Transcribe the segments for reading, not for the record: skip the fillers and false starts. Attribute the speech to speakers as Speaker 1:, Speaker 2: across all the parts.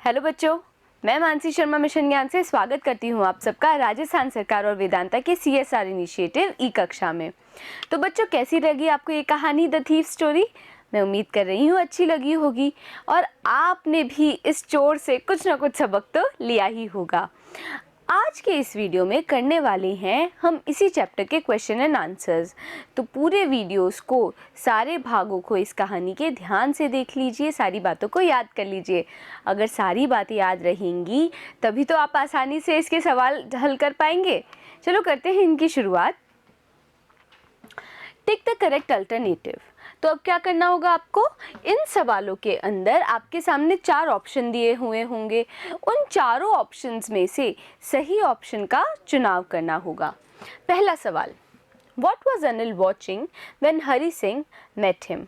Speaker 1: Hello बच्चों, मैं Mansi Sharma mission ज्ञान से स्वागत करती हूँ आप सबका राजस्थान सरकार और वेदांता के CSR इनिशिएटिव ई कक्षा में। तो बच्चों, कैसी लगी आपको ये कहानी द थीफ स्टोरी? मैं उम्मीद कर रही हूँ अच्छी लगी होगी और आपने भी इस चोर से कुछ ना कुछ सबक तो लिया ही होगा। आज के इस वीडियो में करने वाले हैं हम इसी चैप्टर के क्वेश्चन एंड आंसर्स। तो पूरे वीडियोस को, सारे भागों को इस कहानी के ध्यान से देख लीजिए, सारी बातों को याद कर लीजिए। अगर सारी बातें याद रहेंगी तभी तो आप आसानी से इसके सवाल हल कर पाएंगे। चलो करते हैं इनकी शुरुआत। Tick the correct alternative. तो अब क्या करना होगा आपको? इन सवालों के अंदर आपके सामने 4 ऑप्शन दिए हुए होंगे। उन चारों ऑप्शंस में से सही ऑप्शन का चुनाव करना होगा। पहला सवाल, What was Anil watching when Hari Singh met him?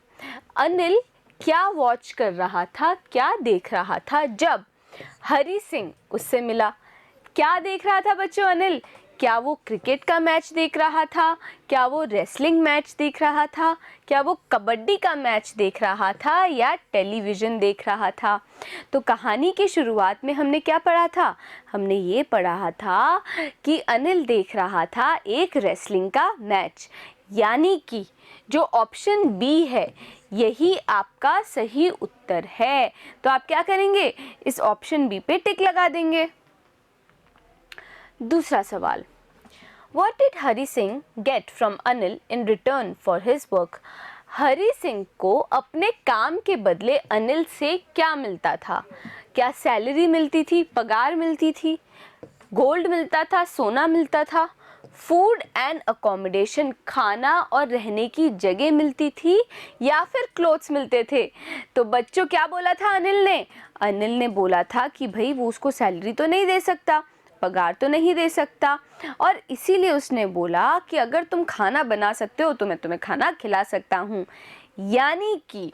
Speaker 1: Anil क्या वॉच कर रहा था, क्या देख रहा था जब हरी सिंह उससे मिला? क्या देख रहा था बच्चों अनिल? क्या वो क्रिकेट का मैच देख रहा था? क्या वो रेसलिंग मैच देख रहा था? क्या वो कबड्डी का मैच देख रहा था या टेलीविज़न देख रहा था? तो कहानी की शुरुआत में हमने क्या पढ़ा था? हमने ये पढ़ा था कि अनिल देख रहा था एक रेसलिंग का मैच, यानी कि जो ऑप्शन बी है यही आपका सही उत्तर है। तो आप क्या करेंगे? इस ऑप्शन बी पे टिक लगा देंगे। दूसरा सवाल, What did Hari Singh get from Anil in return for his work? हरी सिंह को अपने काम के बदले अनिल से क्या मिलता था? क्या सैलरी मिलती थी, पगार मिलती थी, गोल्ड मिलता था, सोना मिलता था, फूड एंड अकोमोडेशन, खाना और रहने की जगह मिलती थी, या फिर क्लोथ्स मिलते थे? तो बच्चों, क्या बोला था अनिल ने? अनिल ने बोला था कि भाई वो उसको सैलरी तो नहीं दे सकता, पगार तो नहीं दे सकता, और इसीलिए उसने बोला कि अगर तुम खाना बना सकते हो तो मैं तुम्हें खाना खिला सकता हूँ। यानी कि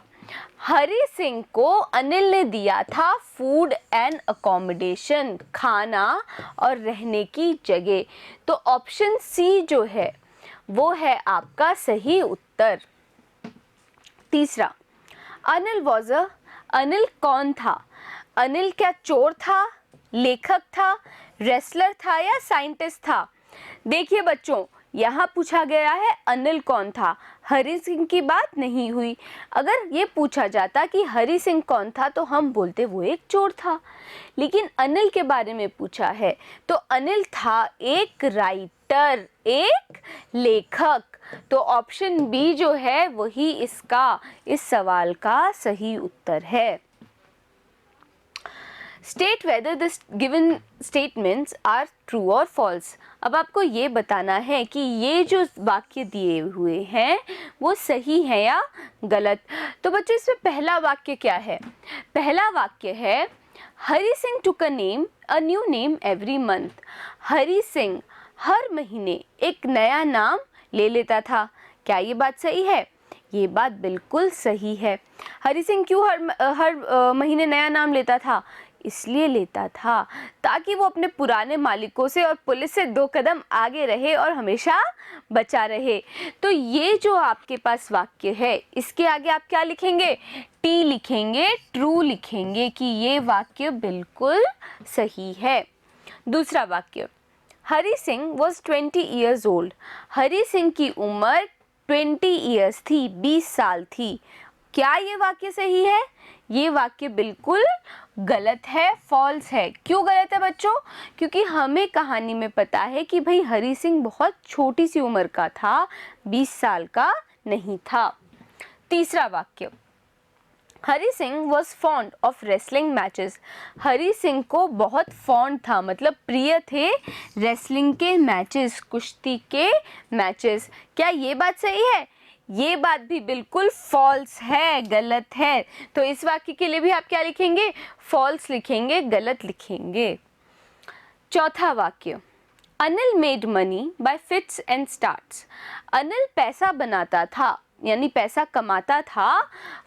Speaker 1: हरी सिंह को अनिल ने दिया था फूड एंड अकोमोडेशन, खाना और रहने की जगह। तो ऑप्शन सी जो है वो है आपका सही उत्तर। तीसरा, अनिल कौन था? अनिल क्या चोर था, लेखक था, रेसलर था या साइंटिस्ट था? देखिए बच्चों, यहाँ पूछा गया है अनिल कौन था, हरी सिंह की बात नहीं हुई। अगर ये पूछा जाता कि हरी सिंह कौन था तो हम बोलते वो एक चोर था, लेकिन अनिल के बारे में पूछा है तो अनिल था एक राइटर, एक लेखक। तो ऑप्शन बी जो है वही इस सवाल का सही उत्तर है। State whether the given statements are true or false. अब आपको ये बताना है कि ये जो वाक्य दिए हुए हैं वो सही है या गलत। तो बच्चों, इसमें पहला वाक्य क्या है? पहला वाक्य है Hari Singh took a new name every month. Hari Singh हर महीने एक नया नाम ले लेता था। क्या ये बात सही है? ये बात बिल्कुल सही है। हरी सिंह क्यों हर महीने नया नाम लेता था? इसलिए लेता था ताकि वो अपने पुराने मालिकों से और पुलिस से 2 कदम आगे रहे और हमेशा बचा रहे। तो ये जो आपके पास वाक्य है इसके आगे आप क्या लिखेंगे? टी लिखेंगे, ट्रू लिखेंगे कि ये वाक्य बिल्कुल सही है। दूसरा वाक्य, Hari Singh was 20 years old. Hari Singh की उम्र 20 ईयर्स थी, 20 साल थी। क्या ये वाक्य सही है? ये वाक्य बिल्कुल गलत है, फॉल्स है। क्यों गलत है बच्चों? क्योंकि हमें कहानी में पता है कि भाई हरी सिंह बहुत छोटी सी उम्र का था, 20 साल का नहीं था। तीसरा वाक्य, Hari Singh was fond of wrestling matches. Hari Singh को बहुत फॉन्ड था, मतलब प्रिय थे रेसलिंग के मैचेस, कुश्ती के मैचेस। क्या ये बात सही है? ये बात भी बिल्कुल फॉल्स है, गलत है। तो इस वाक्य के लिए भी आप क्या लिखेंगे? फॉल्स लिखेंगे, गलत लिखेंगे। चौथा वाक्य, Anil made money by fits and starts. Anil पैसा बनाता था, यानी पैसा कमाता था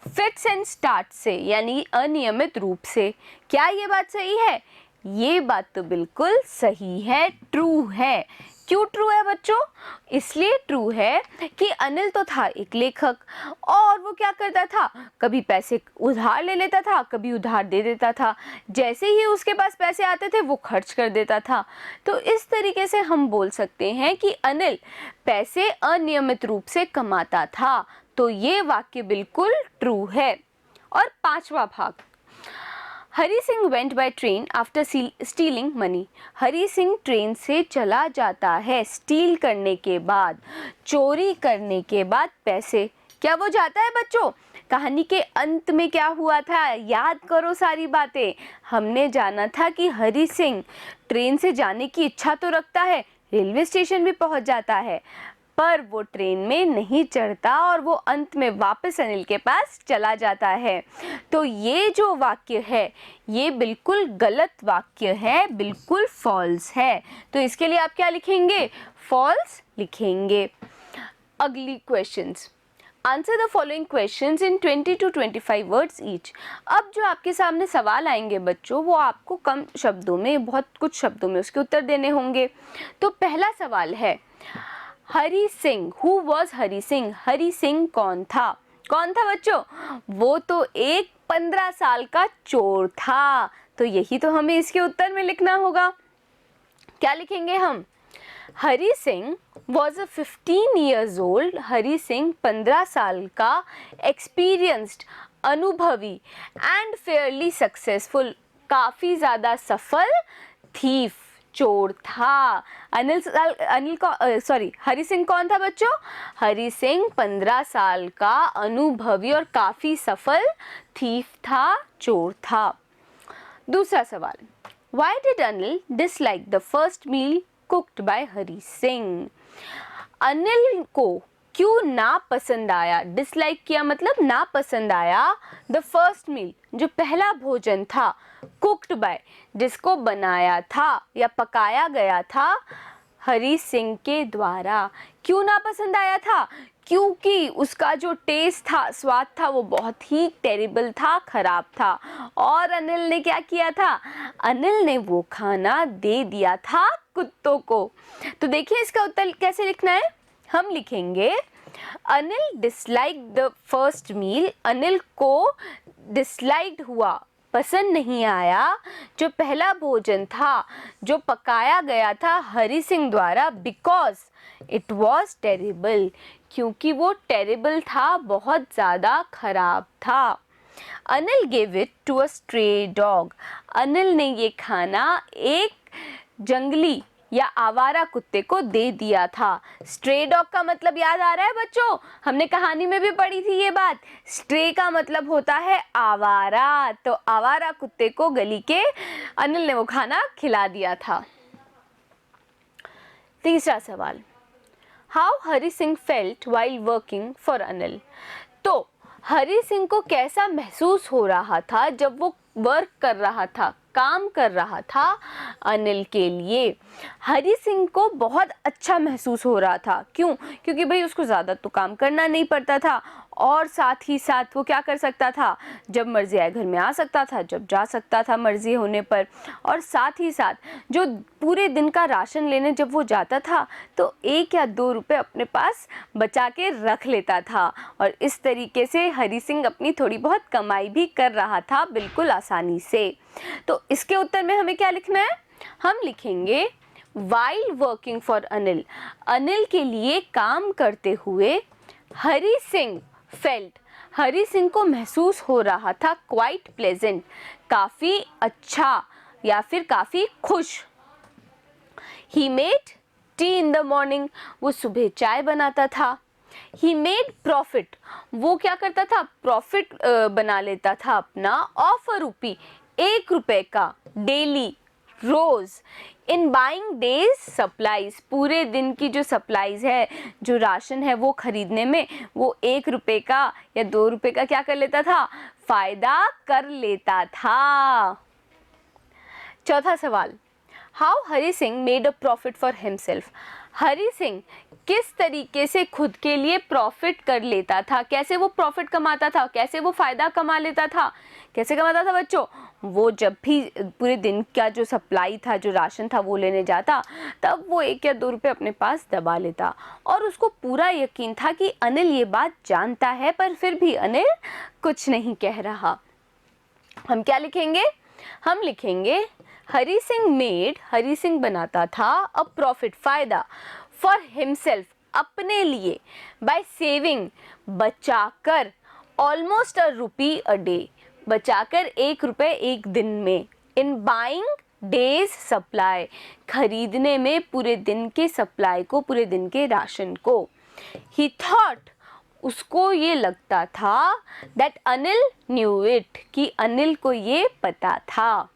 Speaker 1: फिट्स एंड स्टार्ट से, यानी अनियमित रूप से। क्या ये बात सही है? ये बात तो बिल्कुल सही है, ट्रू है। क्यों ट्रू है बच्चों? इसलिए ट्रू है कि अनिल तो था एक लेखक और वो क्या करता था, कभी पैसे उधार ले लेता था, कभी उधार दे देता था, जैसे ही उसके पास पैसे आते थे वो खर्च कर देता था। तो इस तरीके से हम बोल सकते हैं कि अनिल पैसे अनियमित रूप से कमाता था। तो ये वाक्य बिल्कुल ट्रू है। और पांचवा भाग, Hari Singh went by train after stealing money. Hari Singh train से चला जाता है स्टील करने के बाद, चोरी करने के बाद पैसे। क्या वो जाता है बच्चों? कहानी के अंत में क्या हुआ था, याद करो सारी बातें। हमने जाना था कि हरी सिंह ट्रेन से जाने की इच्छा तो रखता है, रेलवे स्टेशन भी पहुंच जाता है, पर वो ट्रेन में नहीं चढ़ता और वो अंत में वापस अनिल के पास चला जाता है। तो ये जो वाक्य है ये बिल्कुल गलत वाक्य है, बिल्कुल फॉल्स है। तो इसके लिए आप क्या लिखेंगे? फॉल्स लिखेंगे। अगली questions, answer the following questions in 20 to 25 words each. अब जो आपके सामने सवाल आएंगे बच्चों, वो आपको कम शब्दों में, बहुत कुछ शब्दों में उसके उत्तर देने होंगे। तो पहला सवाल है, हरी सिंह, हु वॉज हरी सिंह? हरी सिंह कौन था? कौन था बच्चों? वो तो एक 15 साल का चोर था। तो यही तो हमें इसके उत्तर में लिखना होगा। क्या लिखेंगे हम? Hari Singh was a 15 years old। Hari Singh 15 साल का, एक्सपीरियंस्ड, अनुभवी, एंड फेयरली सक्सेसफुल, काफ़ी ज़्यादा सफल थीफ, चोर था। हरी सिंह कौन था बच्चों? हरी सिंह 15 साल का, अनुभवी और काफ़ी सफल थीफ था, चोर था। दूसरा सवाल, Why did Anil dislike the first meal cooked by Hari Singh? Anil को क्यों ना पसंद आया? डिसलाइक किया मतलब ना पसंद आया। द फर्स्ट मील, जो पहला भोजन था, कुक्ड बाय, जिसको बनाया था या पकाया गया था हरी सिंह के द्वारा। क्यों ना पसंद आया था? क्योंकि उसका जो टेस्ट था, स्वाद था, वो बहुत ही टेरिबल था, खराब था। और अनिल ने क्या किया था? अनिल ने वो खाना दे दिया था कुत्तों को। तो देखिए इसका उत्तर कैसे लिखना है। हम लिखेंगे Anil dislike the first meal. Anil को डिसलाइक्ड हुआ, पसंद नहीं आया, जो पहला भोजन था जो पकाया गया था हरी सिंह द्वारा, बिकॉज इट वॉज टेरिबल, क्योंकि वो टेरिबल था, बहुत ज़्यादा खराब था। Anil gave it to a stray dog. Anil ने ये खाना एक जंगली या आवारा कुत्ते को दे दिया था। स्ट्रे डॉग का मतलब याद आ रहा है बच्चों? हमने कहानी में भी पढ़ी थी ये बात। स्ट्रे का मतलब होता है आवारा। तो आवारा कुत्ते को गली के अनिल ने वो खाना खिला दिया था। तीसरा सवाल, how Hari Singh felt while working for Anil. तो हरी सिंह को कैसा महसूस हो रहा था जब वो वर्क कर रहा था, काम कर रहा था अनिल के लिए? हरी सिंह को बहुत अच्छा महसूस हो रहा था। क्यों? क्योंकि भाई उसको ज़्यादा तो काम करना नहीं पड़ता था और साथ ही साथ वो क्या कर सकता था, जब मर्जी आए घर में आ सकता था, जब जा सकता था मर्जी होने पर। और साथ ही साथ जो पूरे दिन का राशन लेने जब वो जाता था तो 1 या 2 रुपए अपने पास बचा के रख लेता था और इस तरीके से हरी सिंह अपनी थोड़ी बहुत कमाई भी कर रहा था बिल्कुल आसानी से। तो इसके उत्तर में हमें क्या लिखना है? हम लिखेंगे while working for Anil. Anil के लिए काम करते हुए हरी सिंह फेल्ट, हरी सिंह को महसूस हो रहा था, क्वाइट प्लेजेंट, काफ़ी अच्छा या फिर काफ़ी खुश। He made tea in the morning, वो सुबह चाय बनाता था। ही मेड प्रॉफिट, वो क्या करता था? प्रॉफिट बना लेता था अपना, ऑफ अ रुपी, 1 रुपए का, डेली, रोज, इन बाइंग डेज सप्लाईज, पूरे दिन की जो सप्लाईज है, जो राशन है वो खरीदने में वो 1 रुपए का या 2 रुपए का क्या कर लेता था? फायदा कर लेता था। चौथा सवाल, how Hari Singh made a profit for himself. Hari Singh किस तरीके से खुद के लिए प्रॉफिट कर लेता था, कैसे वो प्रॉफिट कमाता था, कैसे वो फ़ायदा कमा लेता था। कैसे कमाता था बच्चों? वो जब भी पूरे दिन का जो सप्लाई था, जो राशन था वो लेने जाता, तब वो 1 या 2 रुपये अपने पास दबा लेता और उसको पूरा यकीन था कि अनिल ये बात जानता है, पर फिर भी अनिल कुछ नहीं कह रहा। हम क्या लिखेंगे? हम लिखेंगे हरी सिंह बनाता था अ प्रॉफिट, फायदा, फॉर हिमसेल्फ, अपने लिए, बाय सेविंग, बचाकर, almost a rupee a day, बचाकर 1 रुपये एक दिन में, इन बाइंग डेज सप्लाई, खरीदने में पूरे दिन के सप्लाई को, पूरे दिन के राशन को। ही थॉट, उसको ये लगता था, दैट अनिल न्यू इट, कि अनिल को ये पता था।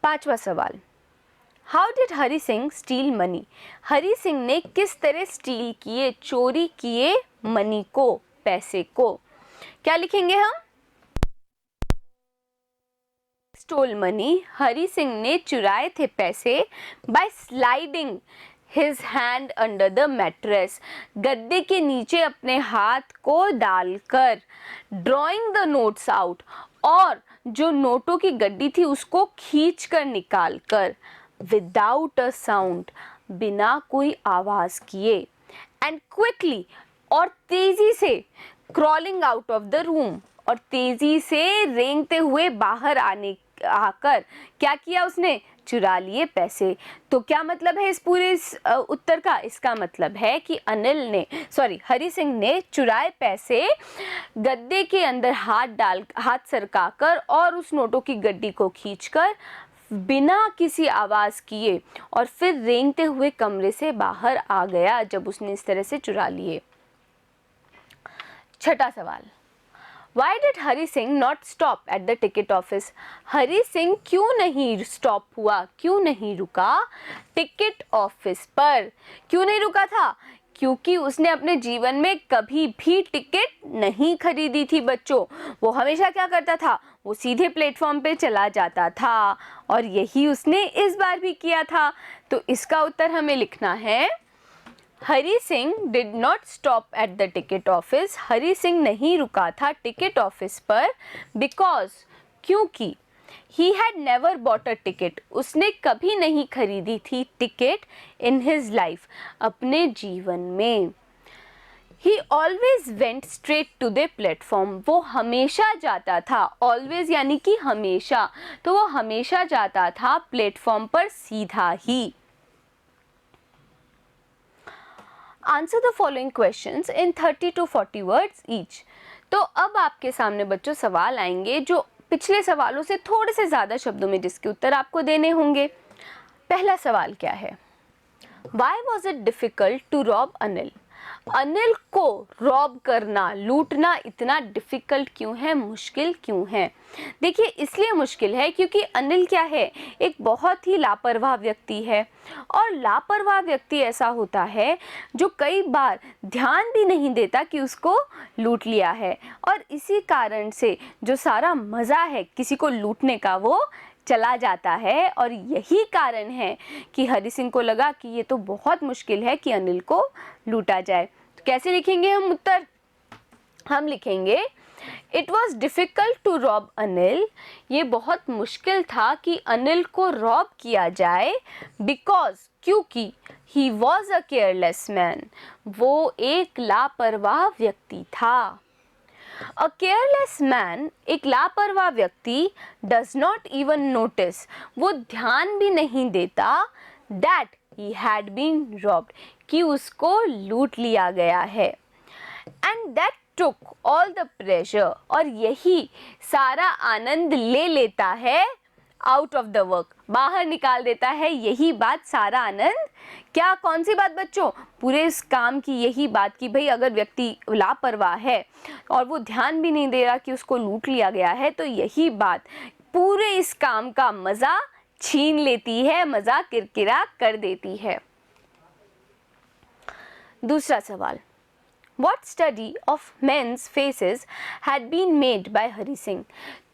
Speaker 1: 5वां सवाल, how did Hari Singh steal money? Hari Singh ने किस तरह स्टील किए, चोरी किए मनी को, पैसे को। क्या लिखेंगे हम? स्टोल मनी, हरी सिंह ने चुराए थे पैसे, by sliding his hand under the mattress, गद्दे के नीचे अपने हाथ को डालकर, ड्रॉइंग द नोट्स आउट, और जो नोटों की गड्डी थी उसको खींच कर निकाल कर, विदाउट अ साउंड, बिना कोई आवाज़ किए, एंड क्विकली, और तेज़ी से, crawling out of the room, और तेज़ी से रेंगते हुए बाहर आकर क्या किया उसने? चुरा लिए पैसे। तो क्या मतलब है इस पूरे उत्तर का? इसका मतलब है कि हरी सिंह ने चुराए पैसे गद्दे के अंदर हाथ सरकाकर और उस नोटों की गड्डी को खींचकर बिना किसी आवाज़ किए और फिर रेंगते हुए कमरे से बाहर आ गया जब उसने इस तरह से चुरा लिए। 6वां सवाल, Why did Hari Singh not stop at the ticket office? Hari Singh क्यों नहीं स्टॉप हुआ, क्यों नहीं रुका टिकट ऑफिस पर? क्यों नहीं रुका था? क्योंकि उसने अपने जीवन में कभी भी टिकट नहीं खरीदी थी बच्चों। वो हमेशा क्या करता था? वो सीधे प्लेटफॉर्म पे चला जाता था और यही उसने इस बार भी किया था। तो इसका उत्तर हमें लिखना है, Hari Singh did not stop at the ticket office. Hari Singh नहीं रुका था टिकट ऑफिस पर, बिकॉज, क्योंकि, he had never bought a ticket, उसने कभी नहीं खरीदी थी टिकट इन हिज लाइफ, अपने जीवन में। He always went straight to the platform, वो हमेशा जाता था, ऑलवेज यानी कि हमेशा, तो वो हमेशा जाता था प्लेटफॉर्म पर सीधा ही। Answer the following questions in 30 to 40 words each. तो अब आपके सामने बच्चों सवाल आएंगे जो पिछले सवालों से थोड़े से ज़्यादा शब्दों में, जिसके उत्तर आपको देने होंगे। पहला सवाल क्या है? Why was it difficult to rob Anil? Anil को रॉब करना, लूटना इतना डिफ़िकल्ट क्यों है, मुश्किल क्यों है? देखिए, इसलिए मुश्किल है क्योंकि अनिल क्या है? एक बहुत ही लापरवाह व्यक्ति है। और लापरवाह व्यक्ति ऐसा होता है जो कई बार ध्यान भी नहीं देता कि उसको लूट लिया है, और इसी कारण से जो सारा मज़ा है किसी को लूटने का वो चला जाता है। और यही कारण है कि हरी सिंह को लगा कि ये तो बहुत मुश्किल है कि अनिल को लूटा जाए। तो कैसे लिखेंगे हम उत्तर? हम लिखेंगे, it was difficult to rob Anil, ये बहुत मुश्किल था कि अनिल को रॉब किया जाए, बिकॉज, क्योंकि, he was a careless man, वो एक लापरवाह व्यक्ति था। A careless man, एक लापरवाह व्यक्ति, does not even notice, वो ध्यान भी नहीं देता, that he had been robbed, कि उसको लूट लिया गया है, and that took all the pleasure, और यही सारा आनंद ले लेता है, आउट ऑफ द वर्क, बाहर निकाल देता है, यही बात सारा आनंद। क्या, कौन सी बात बच्चों? पूरे इस काम की यही बात कि भाई अगर व्यक्ति लापरवाह है और वो ध्यान भी नहीं दे रहा कि उसको लूट लिया गया है, तो यही बात पूरे इस काम का मज़ा छीन लेती है, मज़ा किरकिरा कर देती है। दूसरा सवाल, What study of men's faces had been made by Hari Singh?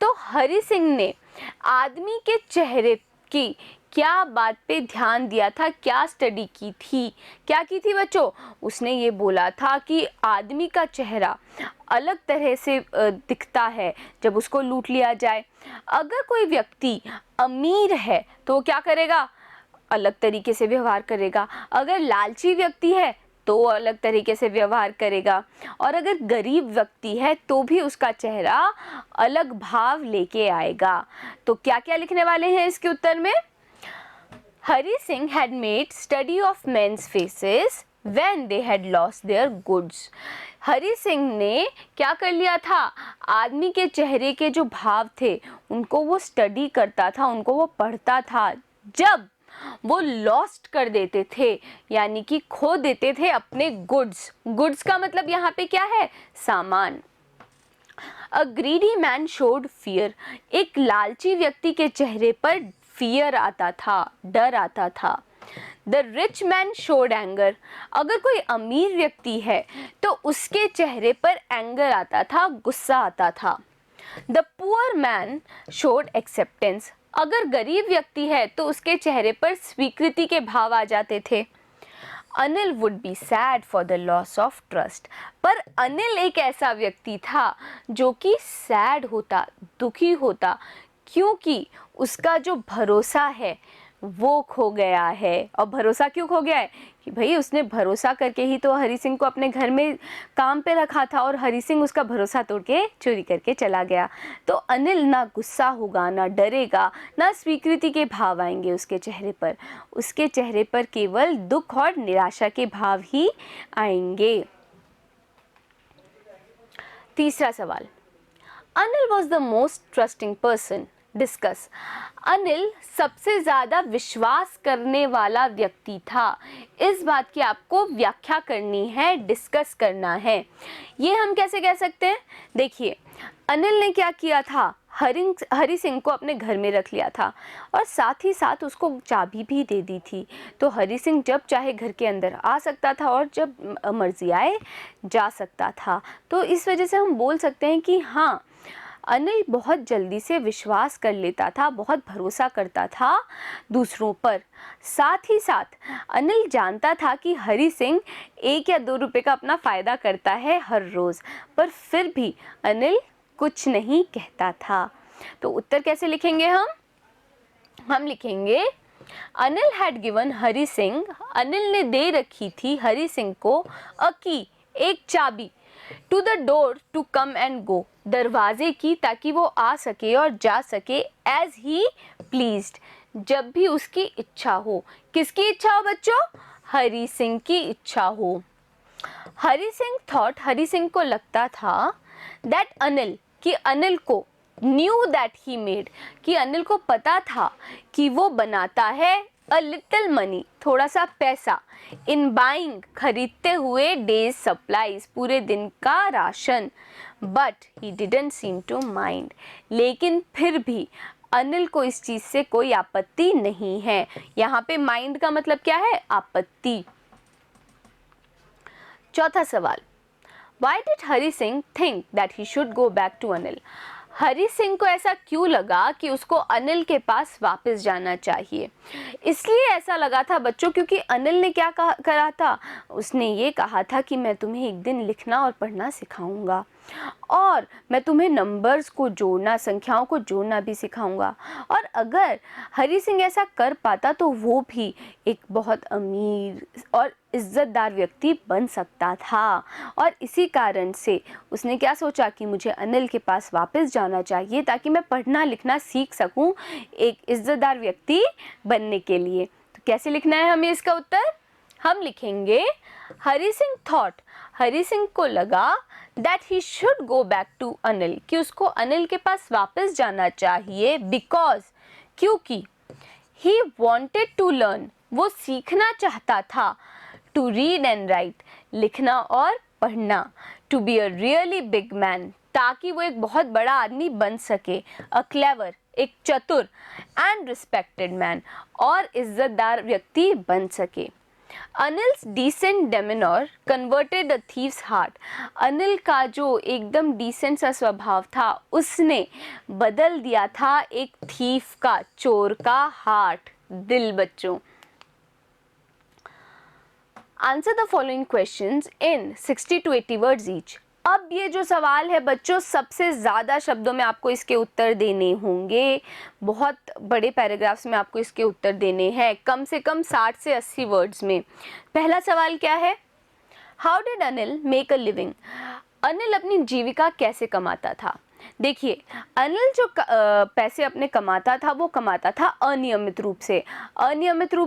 Speaker 1: तो हरी सिंह ने आदमी के कि क्या बात पे ध्यान दिया था, क्या स्टडी की थी, क्या की थी बच्चों? उसने ये बोला था कि आदमी का चेहरा अलग तरह से दिखता है जब उसको लूट लिया जाए। अगर कोई व्यक्ति अमीर है तो वो क्या करेगा? अलग तरीके से व्यवहार करेगा। अगर लालची व्यक्ति है तो अलग तरीके से व्यवहार करेगा, और अगर गरीब व्यक्ति है तो भी उसका चेहरा अलग भाव लेके आएगा। तो क्या क्या लिखने वाले हैं इसके उत्तर में? Hari Singh had made study of men's faces when they had lost their goods. Hari Singh ने क्या कर लिया था? आदमी के चेहरे के जो भाव थे उनको वो स्टडी करता था, उनको वो पढ़ता था जब वो लॉस्ट कर देते थे, यानी कि खो देते थे अपने गुड्स। गुड्स का मतलब यहाँ पे क्या है? सामान। A greedy man showed fear. एक लालची व्यक्ति के चेहरे पर फियर आता था, डर आता था। The rich man showed anger. अगर कोई अमीर व्यक्ति है तो उसके चेहरे पर एंगर आता था, गुस्सा आता था। The poor man showed acceptance. अगर गरीब व्यक्ति है तो उसके चेहरे पर स्वीकृति के भाव आ जाते थे। Anil would be sad for the loss of trust. पर अनिल एक ऐसा व्यक्ति था जो कि सैड होता, दुखी होता, क्योंकि उसका जो भरोसा है वो खो गया है। और भरोसा क्यों खो गया है? कि भाई उसने भरोसा करके ही तो हरि सिंह को अपने घर में काम पे रखा था, और हरि सिंह उसका भरोसा तोड़ के चोरी करके चला गया। तो अनिल ना गुस्सा होगा, ना डरेगा, ना स्वीकृति के भाव आएंगे उसके चेहरे पर। उसके चेहरे पर केवल दुख और निराशा के भाव ही आएंगे। तीसरा सवाल, Anil was the most trusting person. Discuss. Anil सबसे ज़्यादा विश्वास करने वाला व्यक्ति था। इस बात की आपको व्याख्या करनी है, डिस्कस करना है। ये हम कैसे कह सकते हैं? देखिए, अनिल ने क्या किया था? हरि सिंह को अपने घर में रख लिया था और साथ ही साथ उसको चाबी भी दे दी थी। तो हरि सिंह जब चाहे घर के अंदर आ सकता था और जब मर्जी आए जा सकता था। तो इस वजह से हम बोल सकते हैं कि हाँ, अनिल बहुत जल्दी से विश्वास कर लेता था, बहुत भरोसा करता था दूसरों पर। साथ ही साथ अनिल जानता था कि हरि सिंह 1 या 2 रुपए का अपना फ़ायदा करता है हर रोज़, पर फिर भी अनिल कुछ नहीं कहता था। तो उत्तर कैसे लिखेंगे हम लिखेंगे, अनिल हैड गिवन हरि सिंह। अनिल ने दे रखी थी हरि सिंह को अ की, एक चाबी, to the door to come and go, दरवाजे की, ताकि वो आ सके और जा सके, एज ही प्लीज्ड, जब भी उसकी इच्छा हो। किसकी इच्छा हो बच्चों? हरि सिंह की इच्छा हो। हरि सिंह थॉट, हरि सिंह को लगता था, दैट अनिल, कि अनिल को, न्यू दैट ही मेड, कि अनिल को पता था कि वो बनाता है अ लिटिल मनी, थोड़ा सा पैसा, इन बाइंग, खरीदते हुए, डेज सप्लाईज, पूरे दिन का राशन। But he didn't seem to mind, लेकिन फिर भी अनिल को इस चीज़ से कोई आपत्ति नहीं है। यहाँ पे माइंड का मतलब क्या है? आपत्ति। चौथा सवाल, Why did Hari Singh think that he should go back to Anil? Hari Singh को ऐसा क्यों लगा कि उसको अनिल के पास वापस जाना चाहिए? इसलिए ऐसा लगा था बच्चों क्योंकि अनिल ने क्या करा था? उसने ये कहा था कि मैं तुम्हें एक दिन लिखना और पढ़ना सिखाऊंगा, और मैं तुम्हें नंबर्स को जोड़ना, संख्याओं को जोड़ना भी सिखाऊंगा। और अगर हरि सिंह ऐसा कर पाता तो वो भी एक बहुत अमीर और इज़्ज़तदार व्यक्ति बन सकता था। और इसी कारण से उसने क्या सोचा कि मुझे अनिल के पास वापस जाना चाहिए ताकि मैं पढ़ना लिखना सीख सकूं एक इज़्ज़तदार व्यक्ति बनने के लिए। तो कैसे लिखना है हमें इसका उत्तर? हम लिखेंगे, हरि सिंह थॉट, हरि सिंह को लगा, that he should go back to Anil, कि उसको अनिल के पास वापस जाना चाहिए, बिकॉज, क्योंकि, ही वॉन्टेड टू लर्न, वो सीखना चाहता था, टू रीड एंड राइट, लिखना और पढ़ना, to be a really big man, ताकि वो एक बहुत बड़ा आदमी बन सके, अ क्लेवर, एक चतुर, एंड रिस्पेक्टेड मैन, और इज्जतदार व्यक्ति बन सके। अनिल्स डिसेंट डेमेनोर कन्वर्टेड अ थीव्स हार्ट। अनिल का जो एकदम डिसेंट सा स्वभाव था उसने बदल दिया था एक थीफ का, चोर का हार्ट, दिल बच्चों। Answer the following questions in 60 to 80 words each. अब ये जो सवाल है बच्चों, सबसे ज़्यादा शब्दों में आपको इसके उत्तर देने होंगे, बहुत बड़े पैराग्राफ्स में आपको इसके उत्तर देने हैं, कम से कम 60 से 80 वर्ड्स में। पहला सवाल क्या है? How did Anil make a living? Anil अपनी जीविका कैसे कमाता था? देखिए, अनिल जो पैसे अपने कमाता था वो कमाता था अनियमित रूप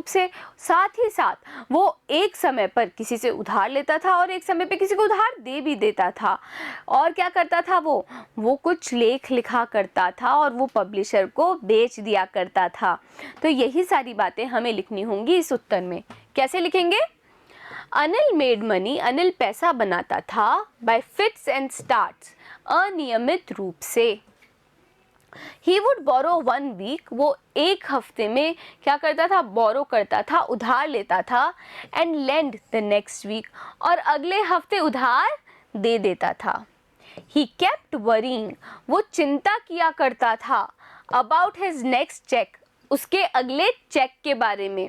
Speaker 1: से, साथ ही साथ वो एक समय पर किसी से उधार लेता था और एक समय पे किसी को उधार दे भी देता था। और क्या करता था वो कुछ लेख लिखा करता था और वो पब्लिशर को बेच दिया करता था। तो यही सारी बातें हमें लिखनी होंगी इस उत्तर में। कैसे लिखेंगे? अनिल मेड मनी, अनिल पैसा बनाता था बाय फिट्स एंड स्टार्ट्स, अनियमित रूप से। ही वुड बोरो 1 वीक, वो एक हफ्ते में क्या करता था? बोरो करता था, उधार लेता था। And lend the next week, और अगले हफ्ते उधार दे देता था। ही केप्ट वरीइंग, वो चिंता किया करता था। अबाउट हिज नेक्स्ट चेक, उसके अगले चेक के बारे में।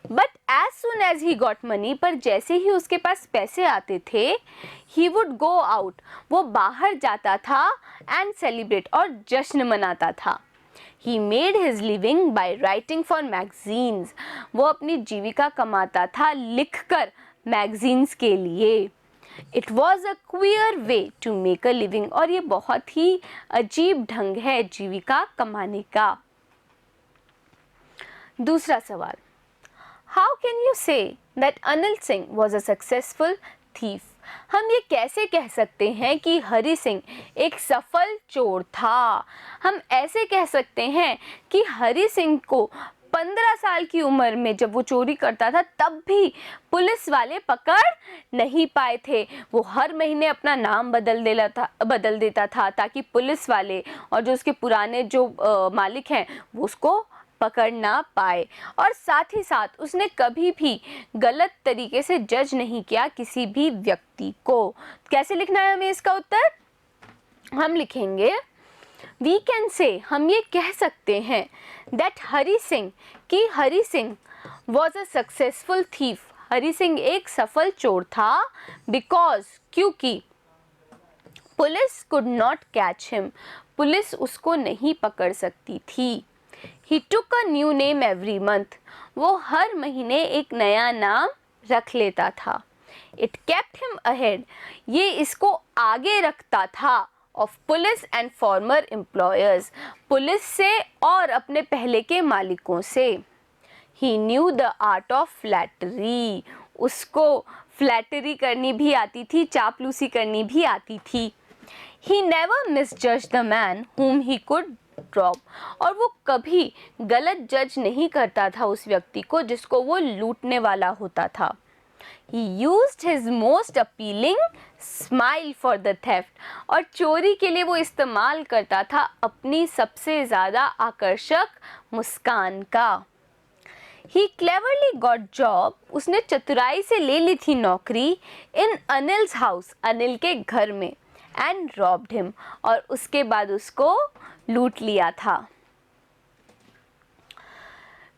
Speaker 1: But as soon as he got money, पर जैसे ही उसके पास पैसे आते थे, ही वुड गो आउट, वो बाहर जाता था, एंड सेलिब्रेट, और जश्न मनाता था। He made his living by writing for magazines, वो अपनी जीविका कमाता था लिखकर मैगजीन्स के लिए। It was a queer way to make a living, और ये बहुत ही अजीब ढंग है जीविका कमाने का। दूसरा सवाल, how can you say that Anil Singh was a successful thief? हम ये कैसे कह सकते हैं कि हरि सिंह एक सफल चोर था? हम ऐसे कह सकते हैं कि हरि सिंह को 15 साल की उम्र में जब वो चोरी करता था तब भी पुलिस वाले पकड़ नहीं पाए थे। वो हर महीने अपना नाम बदल देता था ताकि पुलिस वाले और जो उसके पुराने जो मालिक हैं वो उसको पकड़ ना पाए। और साथ ही साथ उसने कभी भी गलत तरीके से जज नहीं किया किसी भी व्यक्ति को। कैसे लिखना है हमें इसका उत्तर? हम लिखेंगे वी कैन से, हम ये कह सकते हैं दैट हरि सिंह, कि Hari Singh was a successful thief, Hari Singh एक सफल चोर था, बिकॉज, क्योंकि police could not catch him, police उसको नहीं पकड़ सकती थी। He took a new name every month, वो हर महीने एक नया नाम रख लेता था। It kept him ahead, ये इसको आगे रखता था of police and former employers, police से और अपने पहले के मालिकों से। He knew the art of flattery, उसको फ्लैटरी करनी भी आती थी, चापलूसी करनी भी आती थी। He never misjudged the man whom he could drop, और वो कभी गलत जज नहीं करता था उस व्यक्ति को जिसको वो लूटने वाला होता था। He used his most appealing smile for the theft, और चोरी के लिए वो इस्तेमाल करता था अपनी सबसे ज़्यादा आकर्षक मुस्कान का। He cleverly got job, उसने चतुराई से ले ली थी नौकरी in Anil's house, अनिल के घर में, and robbed him, और उसके बाद उसको लूट लिया था।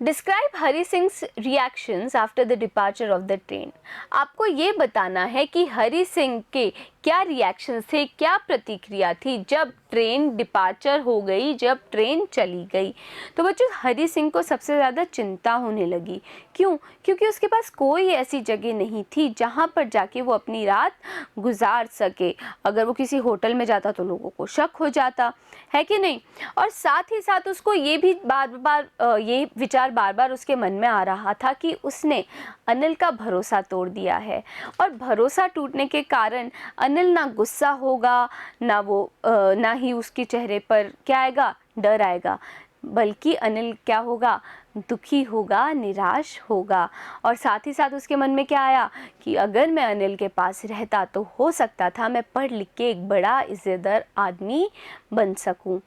Speaker 1: Describe Hari sings reactions after the departure of the train. आपको ये बताना है कि हरि सिंह के क्या रिएक्शंस थे, क्या प्रतिक्रिया थी जब ट्रेन डिपार्चर हो गई, जब ट्रेन चली गई। तो बच्चों, हरि सिंह को सबसे ज़्यादा चिंता होने लगी। क्यों? क्योंकि उसके पास कोई ऐसी जगह नहीं थी जहाँ पर जाके वो अपनी रात गुजार सके। अगर वो किसी होटल में जाता तो लोगों को शक हो जाता, है कि नहीं? और साथ ही साथ उसको ये भी ये विचार बार बार उसके मन में आ रहा था कि उसने अनिल का भरोसा तोड़ दिया है, और भरोसा टूटने के कारण अनिल ना गुस्सा होगा, ना ही उसके चेहरे पर क्या आएगा, डर आएगा, बल्कि अनिल क्या होगा, दुखी होगा, निराश होगा। और साथ ही साथ उसके मन में क्या आया कि अगर मैं अनिल के पास रहता तो हो सकता था मैं पढ़ लिख के एक बड़ा इज़्ज़तदार आदमी बन सकूं।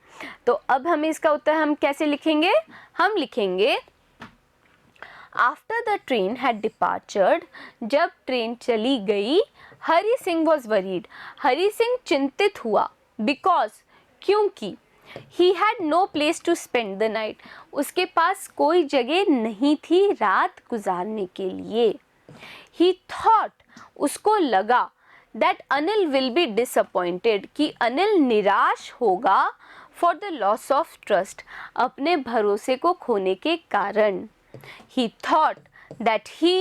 Speaker 1: तो अब हमें इसका उत्तर हम कैसे लिखेंगे? हम लिखेंगे after the train had departured, जब ट्रेन चली गई, हरि सिंह वॉज वरीड, हरि सिंह चिंतित हुआ, बिकॉज, क्योंकि, he had no place to spend the night, उसके पास कोई जगह नहीं थी रात गुजारने के लिए। ही थॉट, उसको लगा, that Anil will be disappointed, कि अनिल निराश होगा, for the loss of trust, अपने भरोसे को खोने के कारण। He thought that he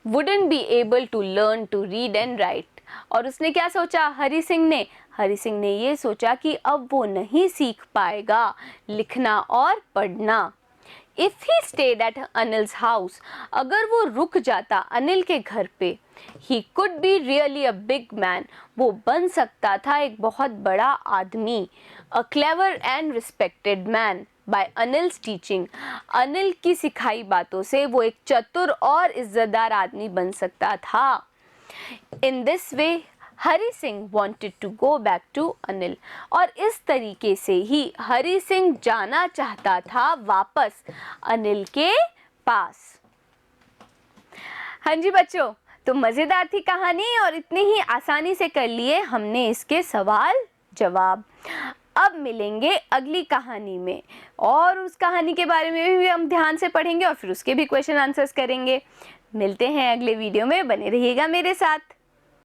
Speaker 1: wouldn't be able to learn to read and write. और उसने क्या सोचा, हरि सिंह ने ये सोचा कि अब वो नहीं सीख पाएगा लिखना और पढ़ना। If he stayed at Anil's house, अगर वो रुक जाता अनिल के घर पे, he could be really a big man, वो बन सकता था एक बहुत बड़ा आदमी, a clever and respected man by Anil's teaching, Anil की सिखाई बातों से वो एक चतुर और इज्जतदार आदमी बन सकता था। In this way, Hari Singh wanted to go back to Anil, और इस तरीके से ही हरि सिंह जाना चाहता था वापस अनिल के पास। हाँ जी बच्चों, तो मज़ेदार थी कहानी और इतनी ही आसानी से कर लिए हमने इसके सवाल जवाब। अब मिलेंगे अगली कहानी में और उस कहानी के बारे में भी हम ध्यान से पढ़ेंगे और फिर उसके भी क्वेश्चन आंसर्स करेंगे। मिलते हैं अगले वीडियो में, बने रहिएगा मेरे साथ।